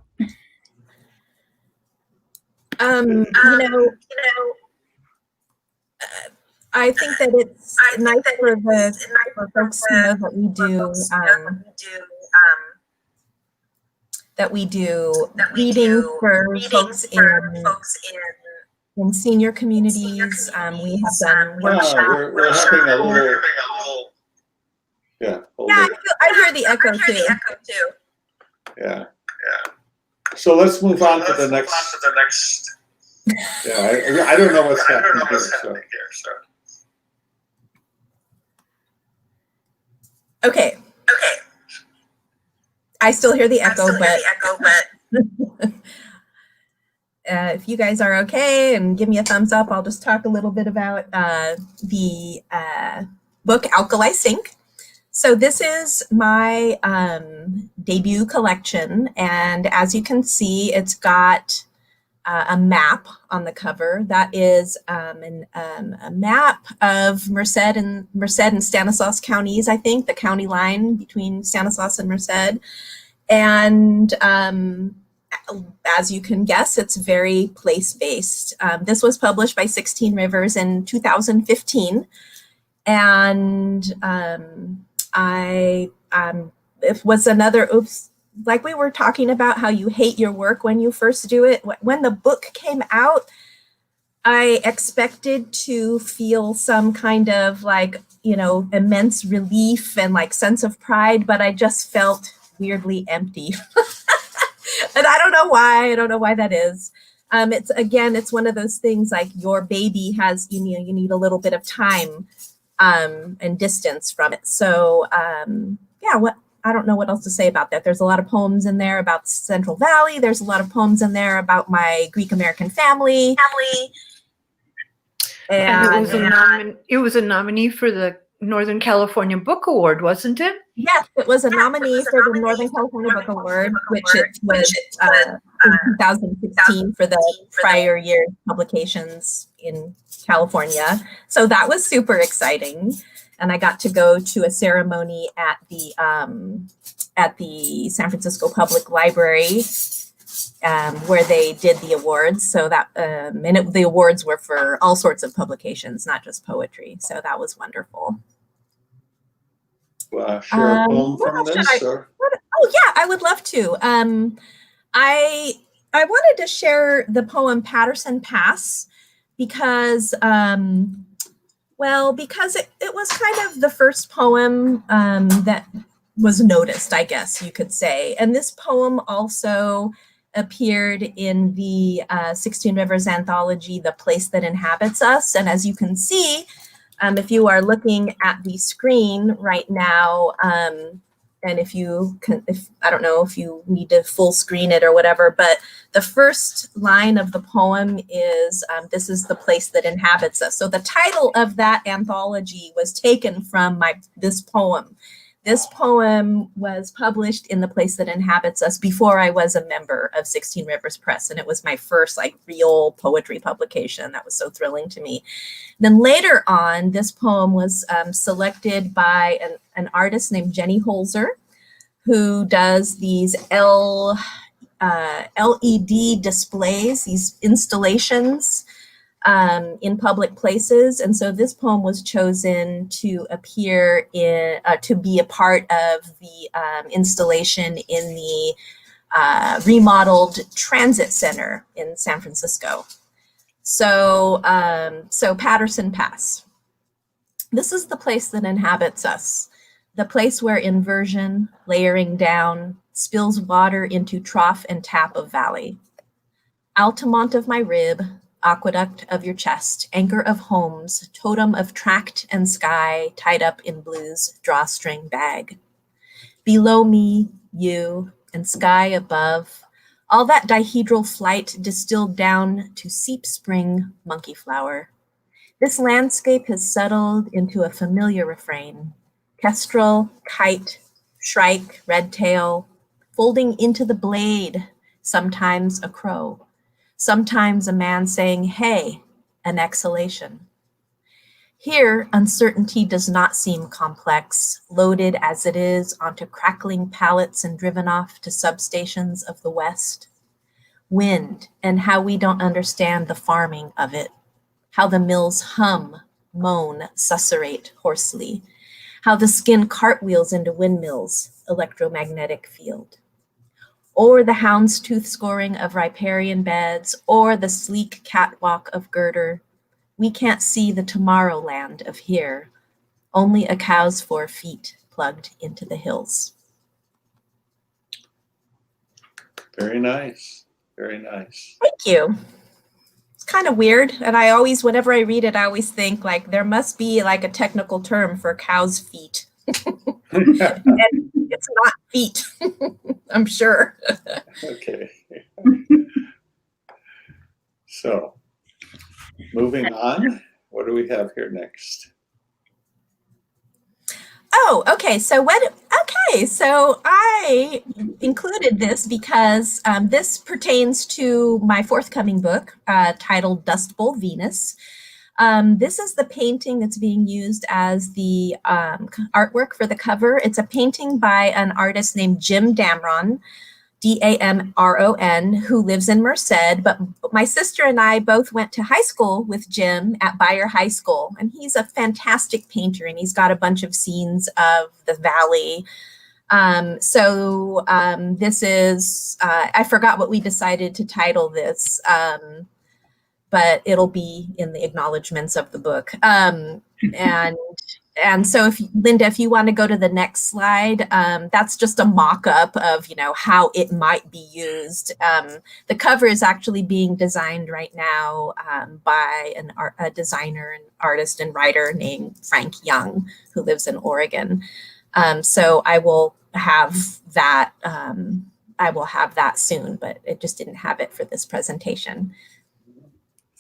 I think that it's nice for folks to know that we do reading for folks in senior communities. We have done workshops. We're having a little. Yeah. Hold Yeah, it. I hear the echo too. Yeah. So let's move on to the next. Yeah, I don't know what's happening here. So. Okay. I still hear the echo, but if you guys are okay and give me a thumbs up, I'll just talk a little bit about the book Alkali Sink. So this is my debut collection, and as you can see, it's got a map on the cover. That is a map of Merced and Stanislaus counties, I think, the county line between Stanislaus and Merced. And as you can guess, it's very place-based. This was published by 16 Rivers in 2015. And it was another, like we were talking about how you hate your work when you first do it. When the book came out, I expected to feel some kind of immense relief and sense of pride, but I just felt weirdly empty. And I don't know why. I don't know why that is. It's one of those things like your baby has, you need a little bit of time and distance from it. So I don't know what else to say about that. There's a lot of poems in there about Central Valley. There's a lot of poems in there about my Greek American family. And it was a nominee for the Northern California Book Award, wasn't it? Yes, it was a nominee for the Northern California Book Award, which it was in 2016 for the prior year publications in California. So that was super exciting. And I got to go to a ceremony at the San Francisco Public Library where they did the awards. So that the awards were for all sorts of publications, not just poetry. So that was wonderful. Share a poem from this? Oh yeah, I would love to. I wanted to share the poem Patterson Pass because it was kind of the first poem that was noticed, I guess you could say. And this poem also appeared in the 16 Rivers anthology, The Place That Inhabits Us. And as you can see, if you are looking at the screen right now, and if I don't know if you need to full screen it or whatever, but the first line of the poem is, this is the place that inhabits us. So the title of that anthology was taken from this poem. This poem was published in The Place That Inhabits Us before I was a member of 16 Rivers Press. And it was my first real poetry publication. That was so thrilling to me. Then later on, this poem was selected by an artist named Jenny Holzer, who does these LED displays, these installations in public places. And so this poem was chosen to appear in, to be a part of the installation in the remodeled transit center in San Francisco. So, so Patterson Pass. This is the place that inhabits us, the place where inversion, layering down, spills water into trough and tap of valley. Altamont of my rib, aqueduct of your chest, anchor of homes, totem of tract and sky, tied up in blue's drawstring bag. Below me, you, and sky above, all that dihedral flight distilled down to seep spring monkey flower. This landscape has settled into a familiar refrain. Kestrel, kite, shrike, red tail, folding into the blade, sometimes a crow, sometimes a man saying, hey, an exhalation. Here, uncertainty does not seem complex, loaded as it is onto crackling pallets and driven off to substations of the West. Wind and how we don't understand the farming of it, how the mills hum, moan, susurrate hoarsely, how the skin cartwheels into windmills, electromagnetic field. Or the hound's tooth scoring of riparian beds, or the sleek catwalk of girder. We can't see the tomorrow land of here, only a cow's 4 feet plugged into the hills. Very nice. Very nice. Thank you. It's kind of weird. And I always, whenever I read it, I always think there must be a technical term for cow's feet. And it's not feet, I'm sure. Okay. So, moving on, what do we have here next? Oh, okay. So so I included this because this pertains to my forthcoming book titled Dust Bowl Venus. This is the painting that's being used as the artwork for the cover. It's a painting by an artist named Jim Damron, Damron, who lives in Merced. But my sister and I both went to high school with Jim at Bayer High School. And he's a fantastic painter, and he's got a bunch of scenes of the valley. This is, I forgot what we decided to title this, but it'll be in the acknowledgments of the book. And so Linda, if you want to go to the next slide, that's just a mock-up of, how it might be used. The cover is actually being designed right now by a designer and artist and writer named Frank Young, who lives in Oregon. So I will have that. I will have that soon, but it just didn't have it for this presentation.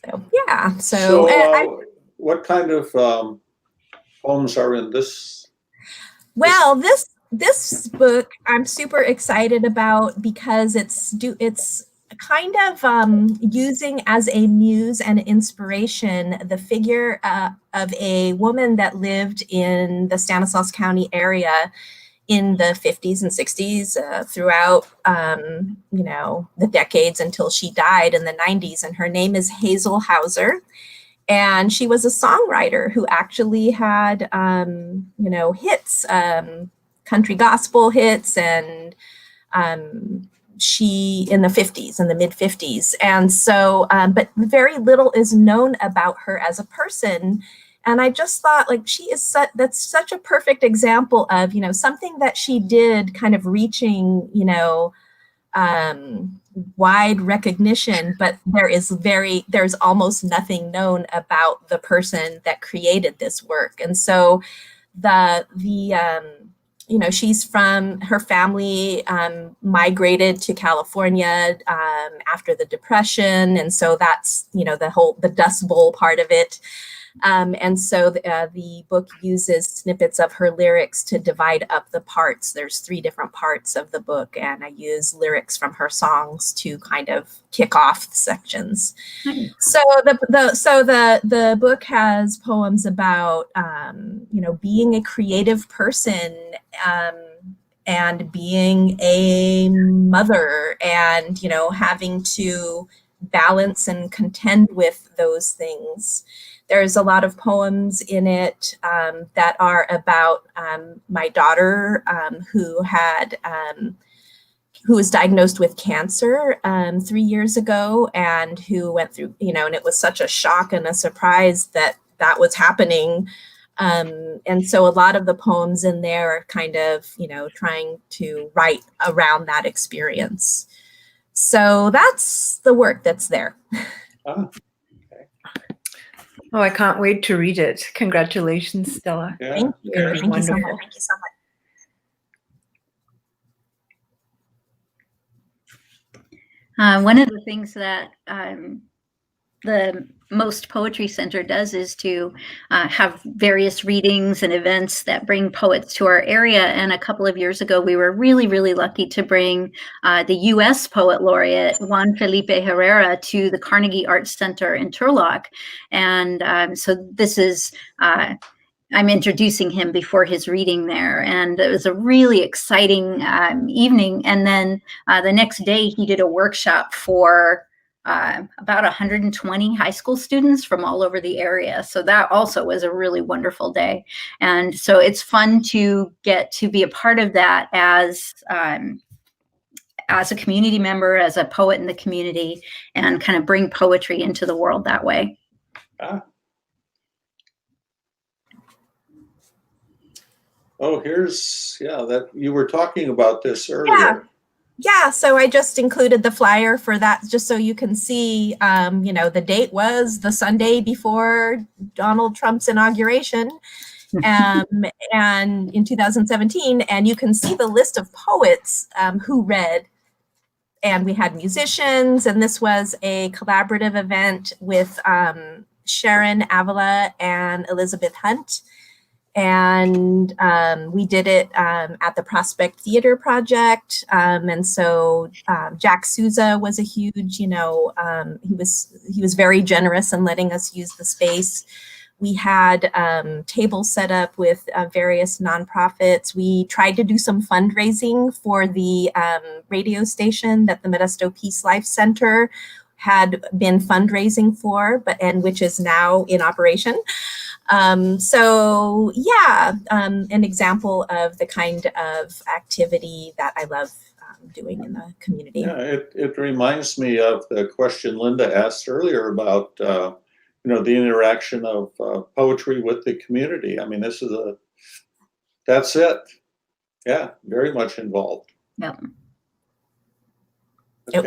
So yeah. So what kind of poems are in this? Well, this book I'm super excited about because it's kind of using as a muse and inspiration the figure of a woman that lived in the Stanislaus County area in the 50s and 60s throughout the decades until she died in the 90s, and her name is Hazel Hauser. And she was a songwriter who actually had, hits, country gospel hits, and she in the 50s, in the mid 50s. And so, but very little is known about her as a person. And I just thought that's such a perfect example of, something that she did kind of reaching, wide recognition, but there's almost nothing known about the person that created this work. And so she's from, her family migrated to California after the Depression. And so that's, the Dust Bowl part of it. And so the book uses snippets of her lyrics to divide up the parts. There's 3 different parts of the book, and I use lyrics from her songs to kind of kick off the sections. So the book has poems about being a creative person, and being a mother, and having to balance and contend with those things. There's a lot of poems in it that are about my daughter, who was diagnosed with cancer 3 years ago, and who went through, and it was such a shock and a surprise that was happening. And so a lot of the poems in there are kind of, trying to write around that experience. So that's the work that's there. Ah. Oh, I can't wait to read it. Congratulations, Stella. Yeah. Thank you. Very Thank you so wonderful. much. Thank you so much. One of the things that the Most Poetry Center does is to have various readings and events that bring poets to our area. And a couple of years ago, we were really, really lucky to bring the U.S. Poet Laureate, Juan Felipe Herrera, to the Carnegie Arts Center in Turlock. And so this is, I'm introducing him before his reading there. And it was a really exciting evening. And then the next day, he did a workshop for about 120 high school students from all over the area. So that also was a really wonderful day. And so it's fun to get to be a part of that as a community member, as a poet in the community, and kind of bring poetry into the world that way. Oh, that you were talking about this earlier. Yeah, so I just included the flyer for that just so you can see, the date was the Sunday before Donald Trump's inauguration, and in 2017, and you can see the list of poets who read, and we had musicians, and this was a collaborative event with Sharon Avila and Elizabeth Hunt. And we did it at the Prospect Theater Project. And so Jack Souza was a huge, he was very generous in letting us use the space. We had tables set up with various nonprofits. We tried to do some fundraising for the radio station that the Modesto Peace Life Center had been fundraising for, which is now in operation. An example of the kind of activity that I love doing in the community. Yeah, it reminds me of the question Linda asked earlier about, the interaction of poetry with the community. I mean, that's it. Yeah, very much involved. Yeah. Okay. It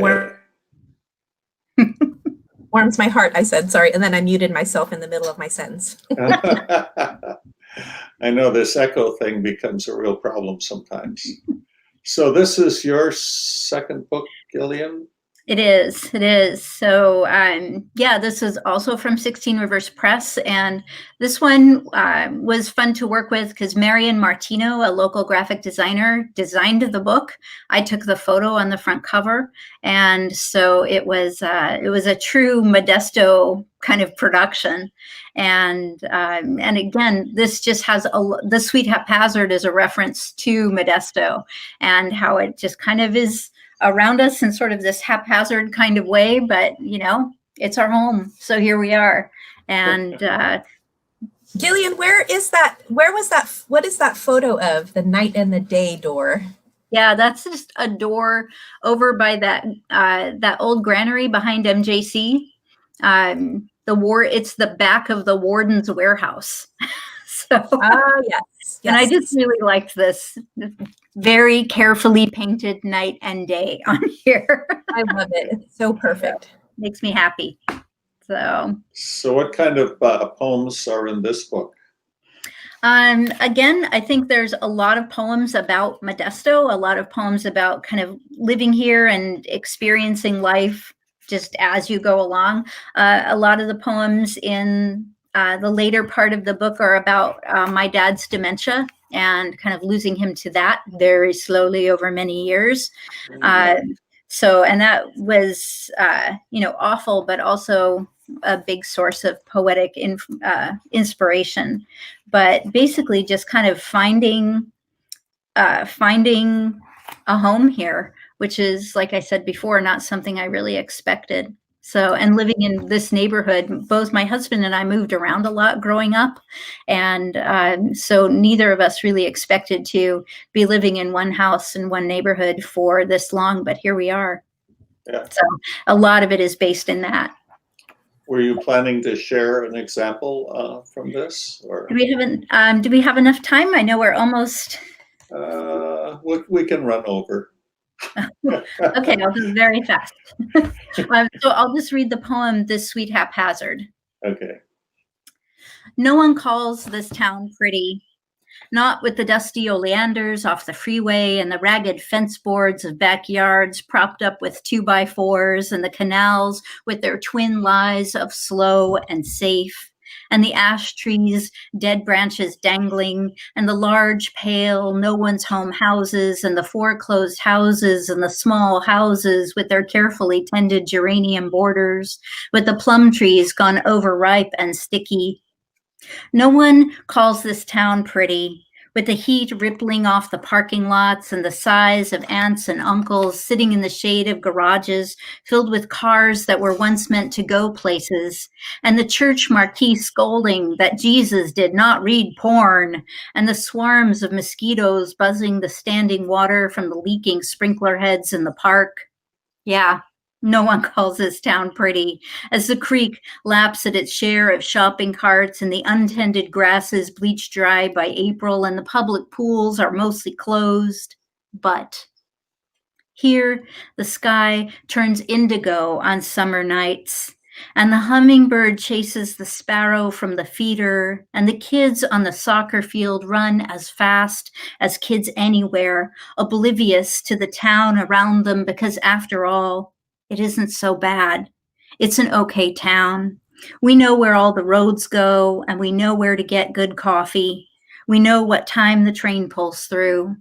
warms my heart, I said, sorry, and then I muted myself in the middle of my sentence. I know this echo thing becomes a real problem sometimes. So this is your second book, Gillian? It is. So, this is also from 16 Rivers Press. And this one was fun to work with because Marian Martino, a local graphic designer, designed the book. I took the photo on the front cover. And so it was a true Modesto kind of production. And again, this just has the Sweet Haphazard is a reference to Modesto and how it just kind of is around us in sort of this haphazard kind of way, but it's our home. So here we are. And Gillian, what is that photo of the night and the day door? Yeah, that's just a door over by that old granary behind MJC. It's the back of the warden's warehouse. So Yes. And I just really liked this very carefully painted night and day on here. I love it. It's so perfect. Makes me happy. So what kind of poems are in this book? Again, I think there's a lot of poems about Modesto, a lot of poems about kind of living here and experiencing life just as you go along. A lot of the poems in the later part of the book are about my dad's dementia and kind of losing him to that very slowly over many years. And that was, awful, but also a big source of poetic inspiration. But basically just kind of finding a home here, which is, like I said before, not something I really expected. So, and living in this neighborhood, both my husband and I moved around a lot growing up. And so neither of us really expected to be living in one house in one neighborhood for this long, but here we are. Yeah. So a lot of it is based in that. Were you planning to share an example from this? Or Do we have enough time? I know we're almost. we can run over. Okay, I'll do it very fast. So I'll just read the poem, This Sweet Haphazard. Okay. No one calls this town pretty, not with the dusty oleanders off the freeway and the ragged fence boards of backyards propped up with 2x4s and the canals with their twin lies of slow and safe, and the ash trees, dead branches dangling, and the large, pale, no one's home houses, and the foreclosed houses, and the small houses with their carefully tended geranium borders, with the plum trees gone overripe and sticky. No one calls this town pretty, with the heat rippling off the parking lots and the sighs of aunts and uncles sitting in the shade of garages filled with cars that were once meant to go places, and the church marquee scolding that Jesus did not read porn, and the swarms of mosquitoes buzzing the standing water from the leaking sprinkler heads in the park. Yeah. No one calls this town pretty, as the creek laps at its share of shopping carts and the untended grasses bleach dry by April and the public pools are mostly closed. But here, the sky turns indigo on summer nights, and the hummingbird chases the sparrow from the feeder, and the kids on the soccer field run as fast as kids anywhere, oblivious to the town around them, because after all, it isn't so bad. It's an okay town. We know where all the roads go, and we know where to get good coffee. We know what time the train pulls through.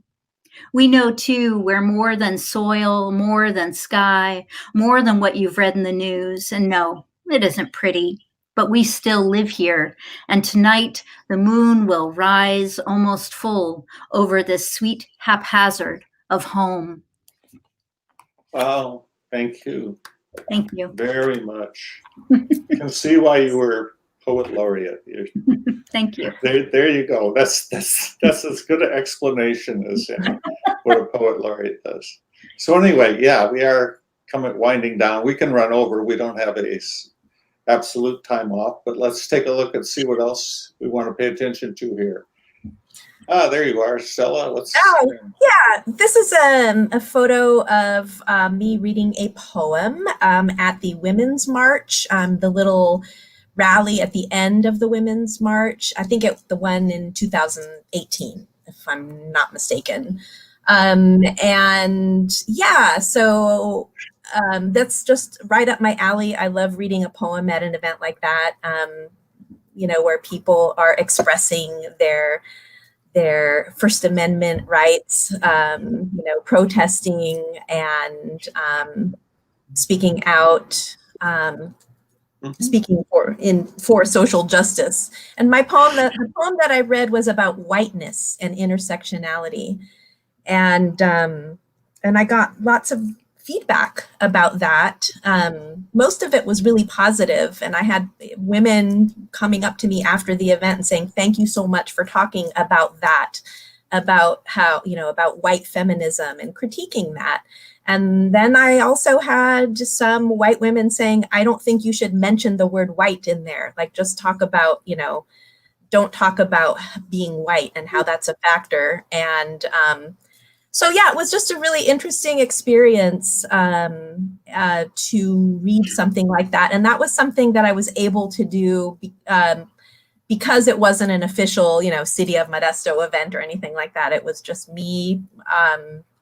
We know, too, where more than soil, more than sky, more than what you've read in the news. And no, it isn't pretty, but we still live here. And tonight, the moon will rise almost full over this sweet haphazard of home. Wow. Thank you. Thank you. Very much. Can see why you were poet laureate. Thank you. There you go. That's as good an explanation as what a poet laureate does. So anyway, yeah, we are winding down. We can run over. We don't have a absolute time off, but let's take a look and see what else we want to pay attention to here. There you are, Stella. Yeah, this is a photo of me reading a poem at the Women's March, the little rally at the end of the Women's March. I think it's the one in 2018, if I'm not mistaken. And yeah, so that's just right up my alley. I love reading a poem at an event like that, where people are expressing their First Amendment rights, protesting and speaking out, speaking for social justice. And the poem that I read was about whiteness and intersectionality, and I got lots of feedback about that. Most of it was really positive, and I had women coming up to me after the event and saying, thank you so much for talking about that, about how, about white feminism and critiquing that. And then I also had some white women saying, I don't think you should mention the word white in there, like just talk about, don't talk about being white and how that's a factor. And so yeah, it was just a really interesting experience to read something like that. And that was something that I was able to do because it wasn't an official, City of Modesto event or anything like that. It was just me,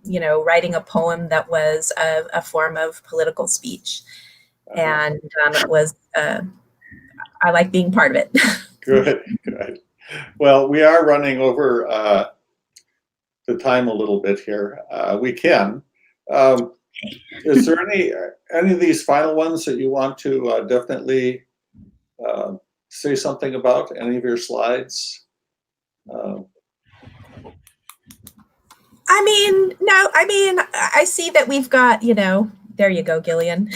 writing a poem that was a form of political speech. And it was, I like being part of it. Good, good. Well, we are running over the time a little bit here. We can. Is there any of these final ones that you want to definitely say something about? Any of your slides? I see that we've got, there you go, Gillian.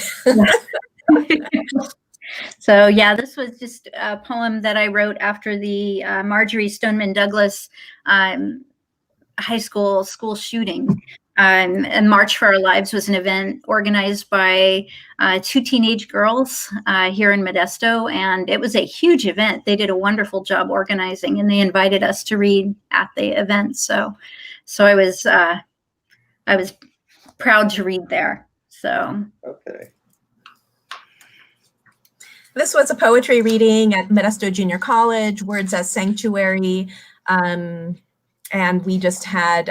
So yeah, this was just a poem that I wrote after the Marjorie Stoneman Douglas high school shooting. And March for Our Lives was an event organized by 2 teenage girls here in Modesto, and it was a huge event. They did a wonderful job organizing, and they invited us to read at the event. So I was proud to read there. So okay. This was a poetry reading at Modesto Junior College, Words as Sanctuary. And we just had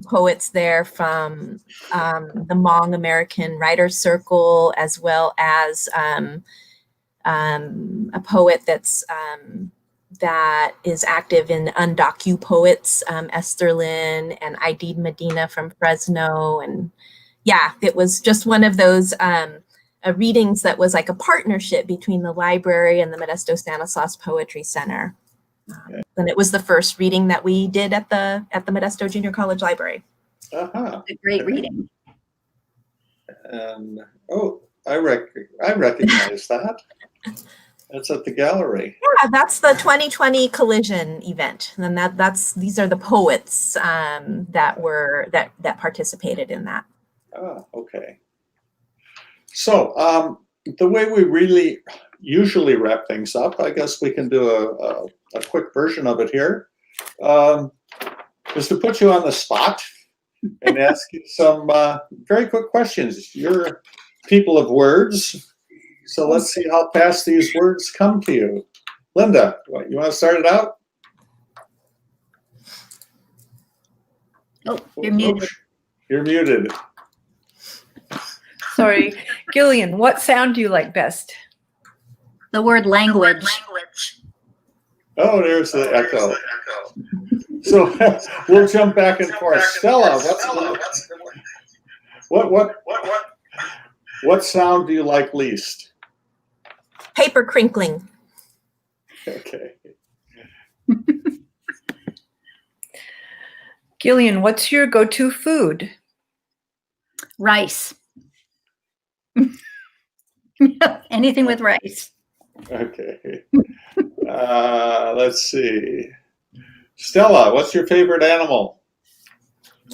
poets there from the Hmong American Writers Circle, as well as a poet that is active in Undocu Poets, Esther Lynn and Aidid Medina from Fresno. And yeah, it was just one of those readings that was like a partnership between the library and the Modesto Stanislaus Poetry Center. And it was the first reading that we did at the Modesto Junior College Library. Uh-huh. a great reading. And I recognize that. That's at the gallery. Yeah, that's the 2020 Collision event, and these are the poets that participated in that. Oh, okay. So the way we really usually wrap things up, I guess we can do a quick version of it here, is to put you on the spot and ask you some very quick questions. You're people of words, so let's see how fast these words come to you. Linda, you want to start it out? Oh, you're muted. You're muted. Sorry. Gillian, what sound do you like best? The word language. Oh, there's the echo. So we'll jump back and forth. Stella, what sound do you like least? Paper crinkling. Okay. Gillian, what's your go-to food? Rice. Anything with rice. Okay. Let's see. Stella, what's your favorite animal?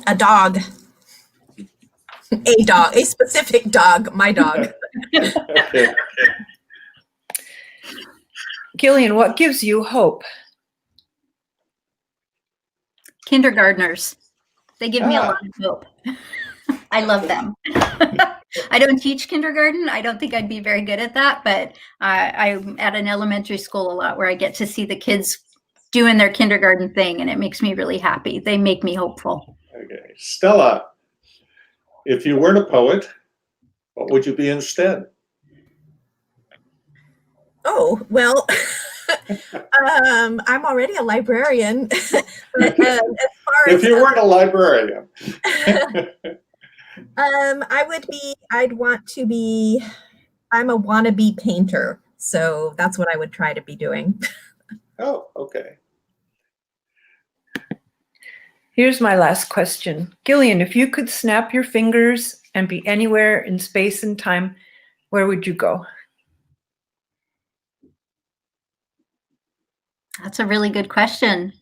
A dog. A specific dog, my dog. Okay. Gillian, what gives you hope? Kindergartners. They give me a lot of hope. I love them. I don't teach kindergarten. I don't think I'd be very good at that, but I'm at an elementary school a lot where I get to see the kids doing their kindergarten thing, and it makes me really happy. They make me hopeful. Okay. Stella, if you weren't a poet, what would you be instead? Oh, well, I'm already a librarian. But, as far If you weren't a librarian. I'm a wannabe painter. So that's what I would try to be doing. Oh, okay. Here's my last question. Gillian, if you could snap your fingers and be anywhere in space and time, where would you go? That's a really good question.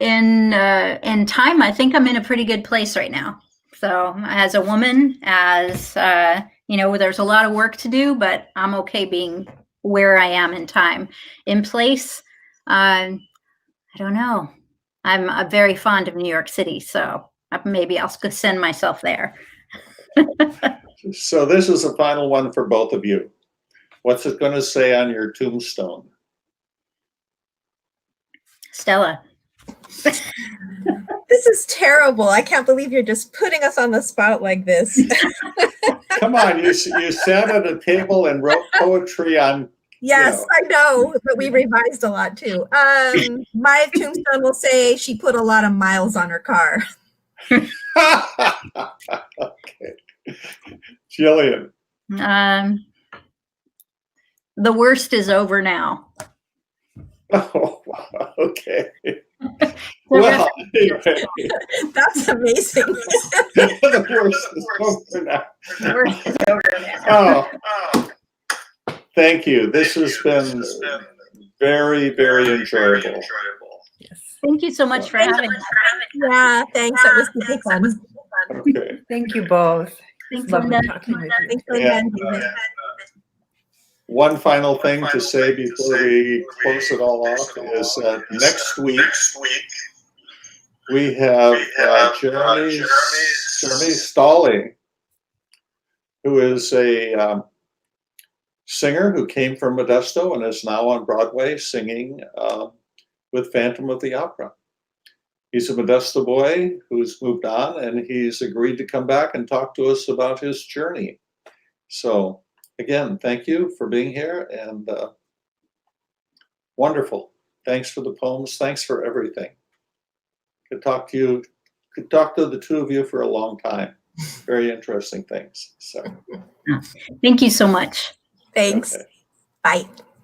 In time, I think I'm in a pretty good place right now. So as a woman, there's a lot of work to do, but I'm okay being where I am in time. In place, I don't know. I'm very fond of New York City, so maybe I'll send myself there. So this is a final one for both of you. What's it going to say on your tombstone? Stella. This is terrible. I can't believe you're just putting us on the spot like this. Come on, you sat at a table and wrote poetry on. Yes, I know, but we revised a lot too. My tombstone will say she put a lot of miles on her car. Okay. Gillian. The worst is over now. Oh, wow. Okay. Well, anyway, That's amazing. the worst is over now. The worst is over now. Oh, thank you. This has been very, very enjoyable. Yes. Thank you so much for having us. Yeah, thanks. That was super fun. Okay. Thank you both. Thanks, Lovely Linda. talking with you. Thanks, Yeah. Linda. One final thing to say before we close it all off is that next week we have Jeremy Stalling, who is a singer who came from Modesto and is now on Broadway singing with Phantom of the Opera. He's a Modesto boy who's moved on, and he's agreed to come back and talk to us about his journey. So again, thank you for being here, and wonderful. Thanks for the poems. Thanks for everything. Could talk to you, could talk to the two of you for a long time. Very interesting things. So Thank you so much. Thanks. okay. Bye.